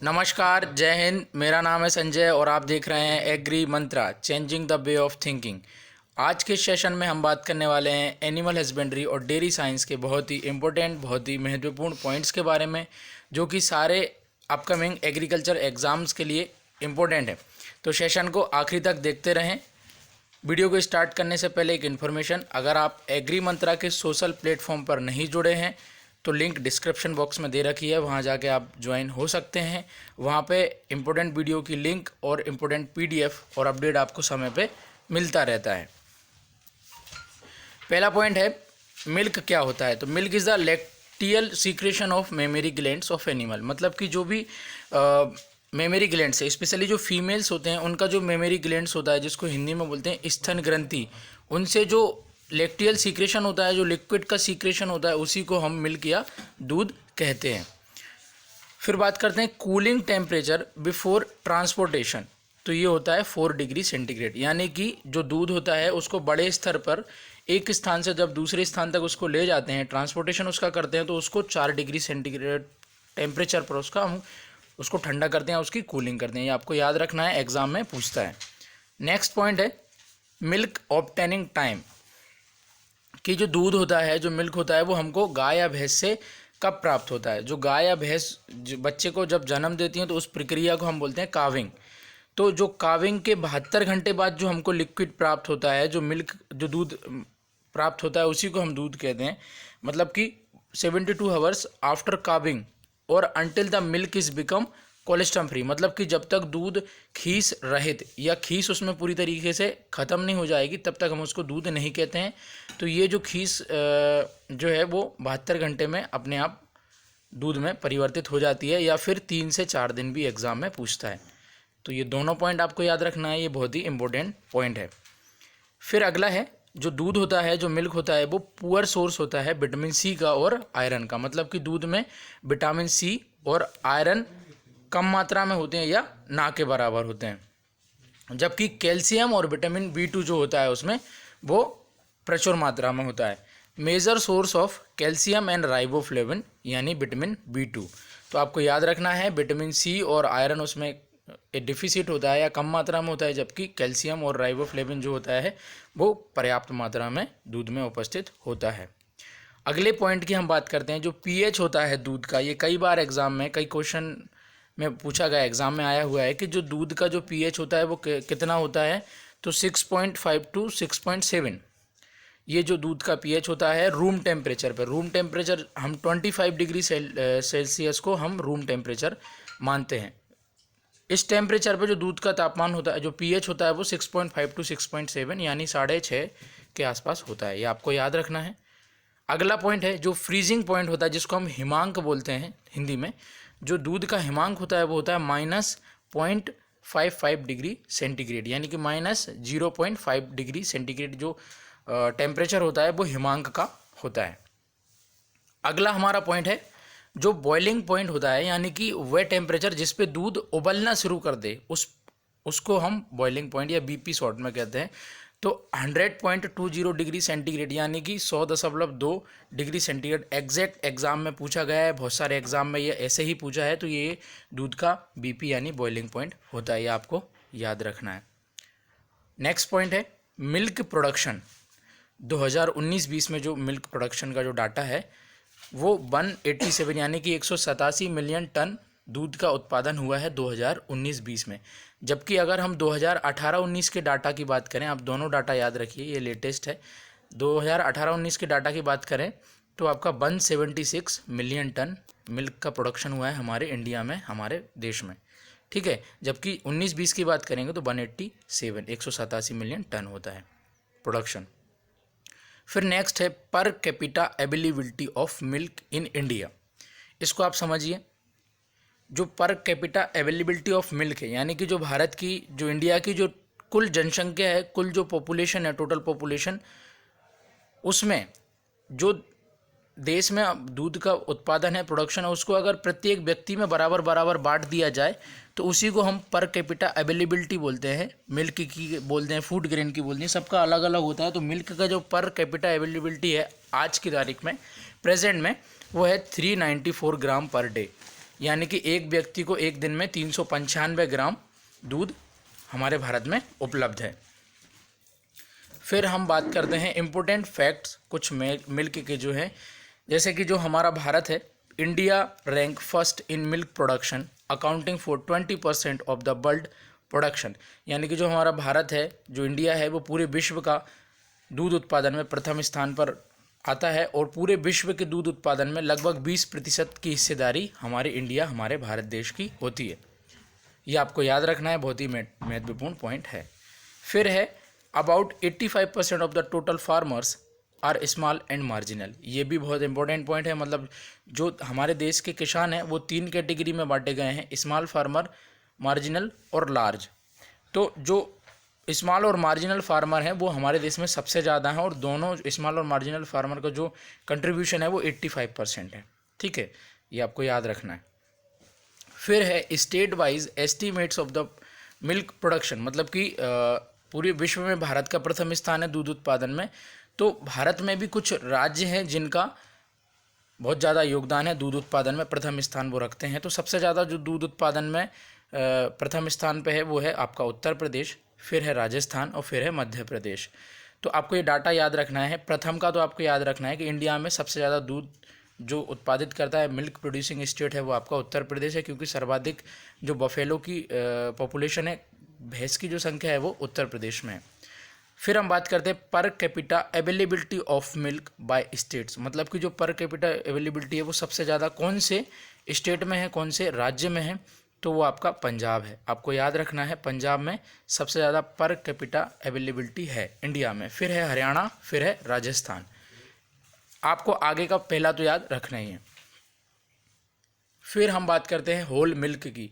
नमस्कार, जय हिंद। मेरा नाम है संजय और आप देख रहे हैं agri mantra, changing the way of thinking. आज के सेशन में हम बात करने वाले हैं एनिमल हस्बेंड्री और डेयरी साइंस के बहुत ही इम्पोर्टेंट, बहुत ही महत्वपूर्ण पॉइंट्स के बारे में, जो कि सारे अपकमिंग एग्रीकल्चर एग्ज़ाम्स के लिए इम्पोर्टेंट है। तो सेशन को आखिरी तक देखते रहें। वीडियो को स्टार्ट करने से पहले एक इन्फॉर्मेशन, अगर आप एग्री मंत्रा के सोशल प्लेटफॉर्म पर नहीं जुड़े हैं तो लिंक डिस्क्रिप्शन बॉक्स में दे रखी है, वहाँ जाके आप ज्वाइन हो सकते हैं। वहाँ पे इम्पोर्टेंट वीडियो की लिंक और इम्पोर्टेंट पीडीएफ और अपडेट आपको समय पे मिलता रहता है। पहला पॉइंट है, मिल्क क्या होता है। तो milk is the lacteal secretion of mammary glands of animal. मतलब कि जो भी मेमरी ग्लैंड्स है, स्पेशली जो फीमेल्स होते हैं उनका जो मेमरी ग्लैंड्स होता है, जिसको हिंदी में बोलते हैं स्तन ग्रंथि, उनसे जो लैक्टियल सीक्रेशन होता है, जो लिक्विड का सीक्रेशन होता है, उसी को हम मिल्क या दूध कहते हैं। फिर बात करते हैं कूलिंग टेम्परेचर बिफोर ट्रांसपोर्टेशन। तो ये होता है 4 डिग्री सेंटीग्रेड, यानी कि जो दूध होता है उसको बड़े स्तर पर एक स्थान से जब दूसरे स्थान तक उसको ले जाते हैं, ट्रांसपोर्टेशन उसका करते हैं, तो उसको 4 डिग्री सेंटीग्रेड टेम्परेचर पर हम उसको ठंडा करते हैं, उसकी कूलिंग करते हैं। ये आपको याद रखना है, एग्जाम में पूछता है। नेक्स्ट पॉइंट है मिल्क ऑब्टेनिंग टाइम, कि जो दूध होता है, जो मिल्क होता है, वो हमको गाय या भैंस से कब प्राप्त होता है। जो गाय या भैंस बच्चे को जब जन्म देती हैं तो उस प्रक्रिया को हम बोलते हैं काविंग। तो जो काविंग के 72 घंटे बाद जो हमको लिक्विड प्राप्त होता है, जो मिल्क, जो दूध प्राप्त होता है, उसी को हम दूध कहते हैं। मतलब कि 72 आवर्स आफ्टर काविंग और until the milk is become colostrum free. मतलब कि जब तक दूध खीस रहित या खीस उसमें पूरी तरीके से ख़त्म नहीं हो जाएगी, तब तक हम उसको दूध नहीं कहते हैं। तो ये जो खीस जो है वो 72 घंटे में अपने आप दूध में परिवर्तित हो जाती है, या फिर 3 से 4 दिन भी एग्ज़ाम में पूछता है। तो ये दोनों पॉइंट आपको याद रखना है, ये बहुत ही इंपॉर्टेंट पॉइंट है। फिर अगला है, जो दूध होता है, जो मिल्क होता है, वो पुअर सोर्स होता है विटामिन सी का और आयरन का। मतलब कि दूध में विटामिन सी और आयरन कम मात्रा में होते हैं या ना के बराबर होते हैं, जबकि कैल्शियम और विटामिन B2 जो होता है उसमें वो प्रचुर मात्रा में होता है। Major source of calcium and riboflavin यानी विटामिन B2। तो आपको याद रखना है, विटामिन सी और आयरन उसमें डिफिसिट होता है या कम मात्रा में होता है, जबकि कैल्शियम और राइबोफ्लेविन जो होता है वो पर्याप्त मात्रा में दूध में उपस्थित होता है। अगले पॉइंट की हम बात करते हैं, जो pH होता है दूध का। ये कई बार एग्जाम में, कई क्वेश्चन में पूछा गया, एग्जाम में आया हुआ है कि जो दूध का जो pH होता है वो कितना होता है। तो 6.5 टू 6.7 ये जो दूध का pH होता है रूम टेम्परेचर पर। रूम टेम्परेचर हम 25 डिग्री सेल्सियस को हम रूम टेम्परेचर मानते हैं। इस टेम्परेचर पे जो दूध का तापमान होता है, जो pH होता है, वो 6.5 टू 6.7 यानी 6.5 के आसपास होता है। ये आपको याद रखना है। अगला पॉइंट है जो फ्रीजिंग पॉइंट होता है, जिसको हम हिमांक बोलते हैं हिंदी में। जो दूध का हिमांक होता है वो होता है -0.55 डिग्री सेंटीग्रेड, यानी कि -0.5 डिग्री सेंटीग्रेड जो टेम्परेचर होता है वो हिमांक का होता है। अगला हमारा पॉइंट है जो बॉइलिंग पॉइंट होता है, यानी कि वह टेम्परेचर जिस पे दूध उबलना शुरू कर दे, उसको हम बॉइलिंग पॉइंट या BP शॉर्ट में कहते हैं। तो 100.20 डिग्री सेंटीग्रेड यानी कि 100.2 डिग्री सेंटीग्रेड एग्जैक्ट एग्जाम में पूछा गया है। बहुत सारे एग्जाम में ये ऐसे ही पूछा है। तो ये दूध का BP यानी बॉइलिंग पॉइंट होता है, ये आपको याद रखना है। नेक्स्ट पॉइंट है मिल्क प्रोडक्शन। 2019-20 में जो मिल्क प्रोडक्शन का जो डाटा है वो 187 यानी कि 187 मिलियन टन दूध का उत्पादन हुआ है 2019-20 में। जबकि अगर हम 2018-19 के डाटा की बात करें, आप दोनों डाटा याद रखिए, ये लेटेस्ट है। 2018-19 के डाटा की बात करें तो आपका 176 मिलियन टन मिल्क का प्रोडक्शन हुआ है हमारे इंडिया में, हमारे देश में। ठीक है, जबकि 19-20 की बात करेंगे तो 187 मिलियन टन होता है प्रोडक्शन। फिर नेक्स्ट है per capita availability of milk in India. इसको आप समझिए, जो per capita availability of milk है, यानी कि जो भारत की, जो इंडिया की जो कुल जनसंख्या है, कुल जो पॉपुलेशन है, टोटल पॉपुलेशन, उसमें जो देश में दूध का उत्पादन है, प्रोडक्शन है, उसको अगर प्रत्येक व्यक्ति में बराबर बराबर बांट दिया जाए तो उसी को हम पर कैपिटा अवेलेबिलिटी बोलते हैं। मिल्क की बोलते हैं, फूड ग्रेन की बोलते हैं, सबका अलग अलग होता है। तो मिल्क का जो पर कैपिटा अवेलेबिलिटी है आज की तारीख में, प्रेजेंट में, वो है 394 ग्राम पर डे। यानी कि एक व्यक्ति को एक दिन में 395 ग्राम दूध हमारे भारत में उपलब्ध है। फिर हम बात करते हैं इम्पोर्टेंट फैक्ट्स कुछ मिल्क के जो है, जैसे कि जो हमारा भारत है, India rank first in milk production accounting for 20% of the world production. यानी कि जो हमारा भारत है, जो इंडिया है, वो पूरे विश्व का दूध उत्पादन में प्रथम स्थान पर आता है और पूरे विश्व के दूध उत्पादन में लगभग 20% की हिस्सेदारी हमारे इंडिया, हमारे भारत देश की होती है। ये आपको याद रखना है, बहुत ही महत्वपूर्ण पॉइंट है। फिर है about 85% of the total farmers are small and marginal. ये भी बहुत इंपॉर्टेंट पॉइंट है। मतलब जो हमारे देश के किसान हैं वो 3 कैटेगरी में बांटे गए हैं, स्मॉल फार्मर, मार्जिनल और लार्ज। तो जो स्मॉल और मार्जिनल फार्मर हैं वो हमारे देश में सबसे ज़्यादा हैं और दोनों स्मॉल और मार्जिनल फार्मर का जो कंट्रीब्यूशन है वो 85% है। ठीक है, ये आपको याद रखना है। फिर है state wise estimates of the milk production. मतलब कि पूरे विश्व में भारत का प्रथम स्थान है दूध उत्पादन में, तो भारत में भी कुछ राज्य हैं जिनका बहुत ज़्यादा योगदान है दूध उत्पादन में, प्रथम स्थान वो रखते हैं। तो सबसे ज़्यादा जो दूध उत्पादन में प्रथम स्थान पे है वो है आपका उत्तर प्रदेश, फिर है राजस्थान और फिर है मध्य प्रदेश। तो आपको ये डाटा याद रखना है। प्रथम का तो आपको याद रखना है कि इंडिया में सबसे ज़्यादा दूध जो उत्पादित करता है, मिल्क प्रोड्यूसिंग स्टेट है वो आपका उत्तर प्रदेश है, क्योंकि सर्वाधिक जो बफेलो की पॉपुलेशन है, भैंस की जो संख्या है वो उत्तर प्रदेश में है। फिर हम बात करते हैं per capita availability of milk bye states. मतलब कि जो पर कैपिटा अवेलेबिलिटी है वो सबसे ज़्यादा कौन से स्टेट में है, कौन से राज्य में है, तो वो आपका पंजाब है। आपको याद रखना है, पंजाब में सबसे ज़्यादा पर कैपिटा अवेलेबिलिटी है इंडिया में। फिर है हरियाणा, फिर है राजस्थान। आपको आगे का पहला तो याद रखना ही है। फिर हम बात करते हैं होल मिल्क की।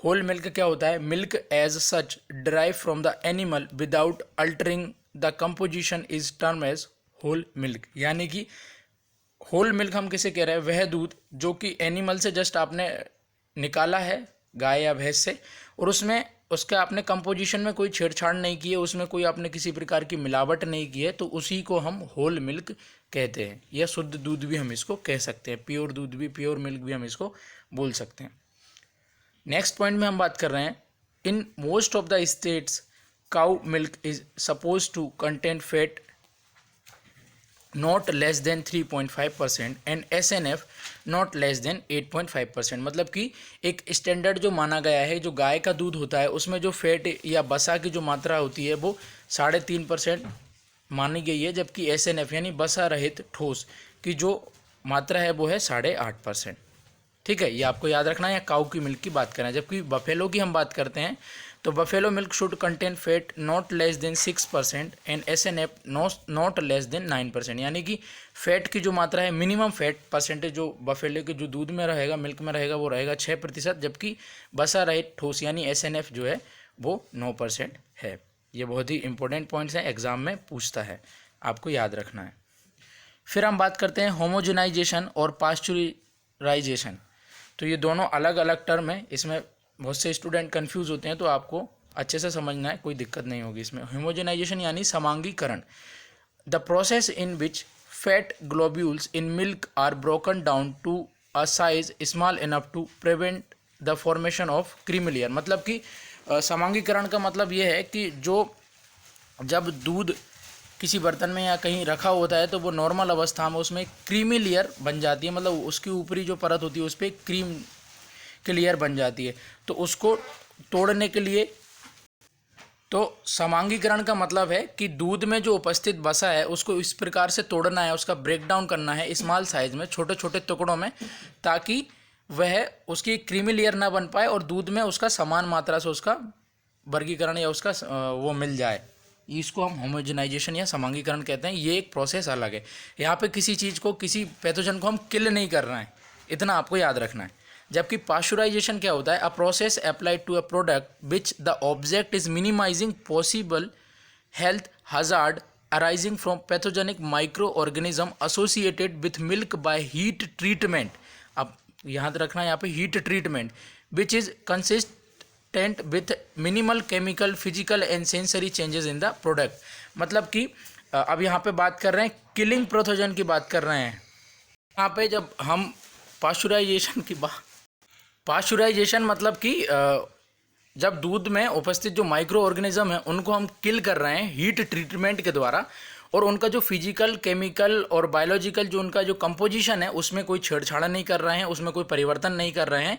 होल मिल्क क्या होता है? Milk as such derive from the animal without altering the composition is term as whole milk. यानी कि होल मिल्क हम किसे कह रहे हैं? वह दूध जो कि एनिमल से जस्ट आपने निकाला है, गाय या भैंस से, और उसमें उसका आपने कंपोजिशन में कोई छेड़छाड़ नहीं की है, उसमें कोई आपने किसी प्रकार की मिलावट नहीं की है, तो उसी को हम होल मिल्क कहते हैं। या शुद्ध दूध भी हम इसको कह सकते हैं, प्योर दूध भी, प्योर मिल्क भी हम इसको बोल सकते हैं। नेक्स्ट पॉइंट में हम बात कर रहे हैं, in most of the states cow milk is suppose to contain fat not less than 3.5% and SNF not less than 8.5%। मतलब कि एक स्टैंडर्ड जो माना गया है, जो गाय का दूध होता है उसमें जो फैट या बसा की जो मात्रा होती है वो 3.5% मानी गई है, जबकि SNF यानी बसा रहित ठोस की जो मात्रा है वो है 8.5%। ठीक है, ये आपको याद रखना है। या काऊ की मिल्क की बात करें, जबकि बफेलो की हम बात करते हैं तो buffalo milk should contain fat not less then 6% and SNF not less then 9%। यानी कि फैट की जो मात्रा है, मिनिमम फैट परसेंटेज जो बफेलो के जो दूध में रहेगा, मिल्क में रहेगा, वो रहेगा 6%, जबकि बसा रहित ठोस यानी SNF जो है वो 9% है। ये बहुत ही इंपॉर्टेंट पॉइंट्स हैं, एग्जाम में पूछता है, आपको याद रखना है। फिर हम बात करते हैं होमोजेनाइजेशन और पास्चुराइजेशन। तो ये दोनों अलग अलग टर्म है, इसमें बहुत से स्टूडेंट कंफ्यूज होते हैं, तो आपको अच्छे से समझना है, कोई दिक्कत नहीं होगी इसमें। होमोजेनाइजेशन यानी समांगीकरण, the process in which fat globules in milk are broken down to a size small enough to prevent the formation of creamy layer. मतलब कि समांगीकरण का मतलब ये है कि जो जब दूध किसी बर्तन में या कहीं रखा होता है तो वो नॉर्मल अवस्था में उसमें क्रीमी लेयर बन जाती है, मतलब उसकी ऊपरी जो परत होती है उस पर क्रीम की लेयर बन जाती है। तो उसको तोड़ने के लिए, तो समांगीकरण का मतलब है कि दूध में जो उपस्थित वसा है उसको इस प्रकार से तोड़ना है, उसका ब्रेक डाउन करना है स्मॉल साइज में, छोटे छोटे टुकड़ों में, ताकि वह उसकी क्रीमी लेयर ना बन पाए और दूध में उसका समान मात्रा से उसका वर्गीकरण या उसका वो मिल जाए। इसको हम होमोजेनाइजेशन या समांगीकरण कहते हैं। ये एक प्रोसेस अलग है। यहाँ पे किसी चीज़ को, किसी पैथोजन को हम किल नहीं कर रहे हैं, इतना आपको याद रखना है। जबकि पास्चुराइजेशन क्या होता है? A process applied to a product which the object is minimising possible health hazard arising from pathogenic micro organism associated with milk by heat treatment. अब याद रखना है यहाँ पे heat treatment, which is consistent with minimal chemical, physical and sensory changes in the product. मतलब कि अब यहाँ पे बात कर रहे हैं किलिंग पैथोजन की बात कर रहे हैं। यहाँ पे जब हम पास्चुराइजेशन की बात पाश्चराइजेशन मतलब कि जब दूध में उपस्थित जो माइक्रो ऑर्गेनिज्म है उनको हम किल कर रहे हैं हीट ट्रीटमेंट के द्वारा, और उनका जो फिजिकल, केमिकल और बायोलॉजिकल जो उनका जो कंपोजिशन है उसमें कोई छेड़छाड़ नहीं कर रहे हैं, उसमें कोई परिवर्तन नहीं कर रहे हैं।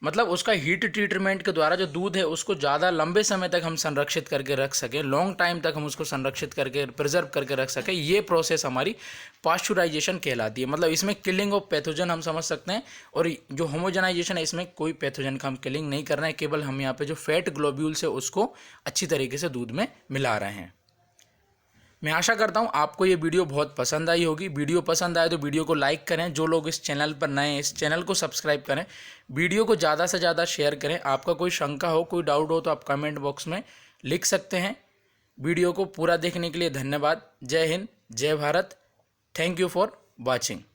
मतलब उसका हीट ट्रीटमेंट के द्वारा जो दूध है उसको ज़्यादा लंबे समय तक हम संरक्षित करके रख सकें, लॉन्ग टाइम तक हम उसको संरक्षित करके प्रिजर्व करके रख सकें, ये प्रोसेस हमारी पाश्चराइजेशन कहलाती है। मतलब इसमें किलिंग ऑफ पैथोजन हम समझ सकते हैं, और जो होमोजेनाइजेशन है इसमें कोई पैथोजन का हम किलिंग नहीं कर रहे हैं, केवल हम यहाँ पे जो फैट ग्लोब्यूल्स है उसको अच्छी तरीके से दूध में मिला रहे हैं। मैं आशा करता हूँ आपको ये वीडियो बहुत पसंद आई होगी। वीडियो पसंद आए तो वीडियो को लाइक करें, जो लोग इस चैनल पर नए हैं इस चैनल को सब्सक्राइब करें, वीडियो को ज़्यादा से ज़्यादा शेयर करें। आपका कोई शंका हो, कोई डाउट हो तो आप कमेंट बॉक्स में लिख सकते हैं। वीडियो को पूरा देखने के लिए धन्यवाद। जय हिंद, जय Bharat. Thank you for watching.